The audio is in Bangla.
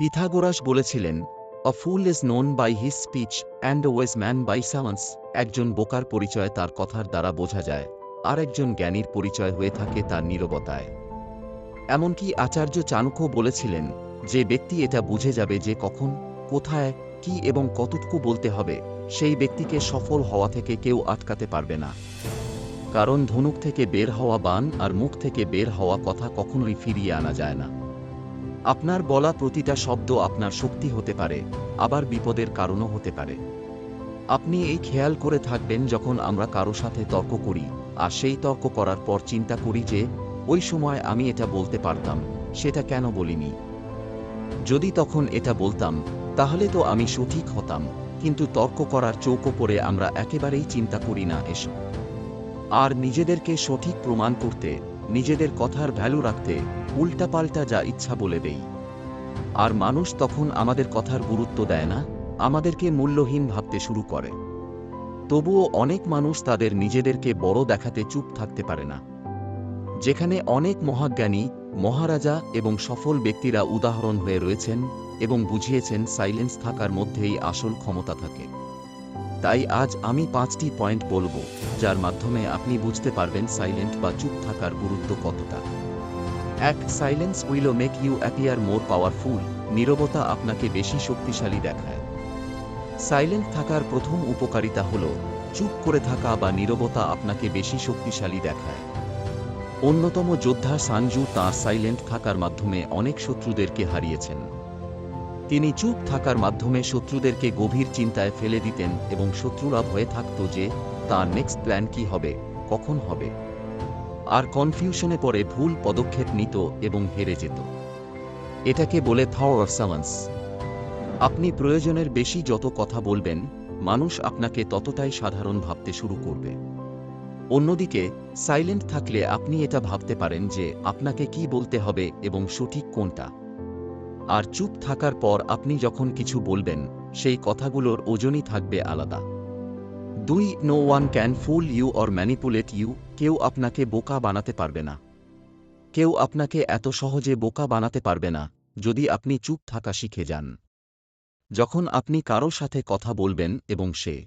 পিথাগোরাস বলেছিলেন, "A fool is known by his speech and a wise man by silence." একজন বোকার পরিচয় তার কথার দ্বারা বোঝা যায়, আর একজন জ্ঞানীর পরিচয় হয়ে থাকে তার নীরবতায়। এমনকি আচার্য চাণক্য বলেছিলেন, যে ব্যক্তি এটা বুঝে যাবে যে কখন, কোথায়, কি এবং কতটুকু বলতে হবে, সেই ব্যক্তিকে সফল হওয়া থেকে কেউ আটকাতে পারবে না। কারণ ধনুক থেকে বের হওয়া বাণ আর মুখ থেকে বের হওয়া কথা কখনোই ফিরিয়ে আনা যায় না। আপনার বলা প্রতিটা শব্দ আপনার শক্তি হতে পারে, আবার বিপদের কারণও হতে পারে। আপনি এই খেয়াল করে থাকবেন যখন আমরা কারো সাথে তর্ক করি, আর সেই তর্ক করার পর চিন্তা করি যে, ওই সময় আমি এটা বলতে পারতাম, সেটা কেন বলিনি? যদি তখন এটা বলতাম, তাহলে তো আমি সঠিক হতাম। কিন্তু তর্ক করার চৌকো পড়ে আমরা একেবারেই চিন্তা করি না এসব। আর নিজেদেরকে সঠিক প্রমাণ করতে, নিজেদের কথার ভ্যালু রাখতে, উল্টাপাল্টা যা ইচ্ছা বলে দেই। আর মানুষ তখন আমাদের কথার গুরুত্ব দেয় না, আমাদেরকে মূল্যহীন ভাবতে শুরু করে। তবুও অনেক মানুষ তাদের নিজেদেরকে বড় দেখাতে চুপ থাকতে পারে না। যেখানে অনেক মহাজ্ঞানী, মহারাজা এবং সফল ব্যক্তিরা উদাহরণ হয়ে রয়েছেন এবং বুঝিয়েছেন সাইলেন্স থাকার মধ্যেই আসল ক্ষমতা থাকে। তাই আজ আমি 5টি পয়েন্ট বলবো, যার মাধ্যমে আপনি বুঝতে পারবেন সাইলেন্ট বা চুপ থাকার গুরুত্ব কতটা। 1. Silence will make you appear more powerful. নীরবতা আপনাকে বেশি শক্তিশালী দেখায়। সাইলেন্ট থাকার প্রথম উপকারিতা হল, চুপ করে থাকা বা নীরবতা আপনাকে বেশি শক্তিশালী দেখায়। অন্যতম যোদ্ধা সানজু তাঁর সাইলেন্ট থাকার মাধ্যমে অনেক শত্রুদেরকে হারিয়েছেন। তিনি চুপ থাকার মাধ্যমে শত্রুদেরকে গভীর চিন্তায় ফেলে দিতেন এবং শত্রুরা ভয়ে থাকত যে তার নেক্সট প্ল্যান কি হবে, কখন হবে। আর কনফিউশনে পড়ে ভুল পদক্ষেপ নিত এবং হেরে যেত। এটাকে বলে পাওয়ার অফ সাইলেন্স। আপনি প্রয়োজনের বেশি যত কথা বলবেন, মানুষ আপনাকে ততটাই সাধারণ ভাবতে শুরু করবে। অন্যদিকে সাইলেন্ট থাকলে আপনি এটা ভাবতে পারেন যে আপনাকে কি বলতে হবে এবং সঠিক কোনটা। আর চুপ থাকার পর আপনি যখন কিছু বলবেন, সেই কথাগুলোর ওজনই থাকবে আলাদা। 2. No one can fool you or manipulate you. কেউ আপনাকে বোকা বানাতে পারবে না। কেউ আপনাকে এত সহজে বোকা বানাতে পারবে না, যদি আপনি চুপ থাকা শিখে যান। যখন আপনি কারো সাথে কথা বলবেন এবং সে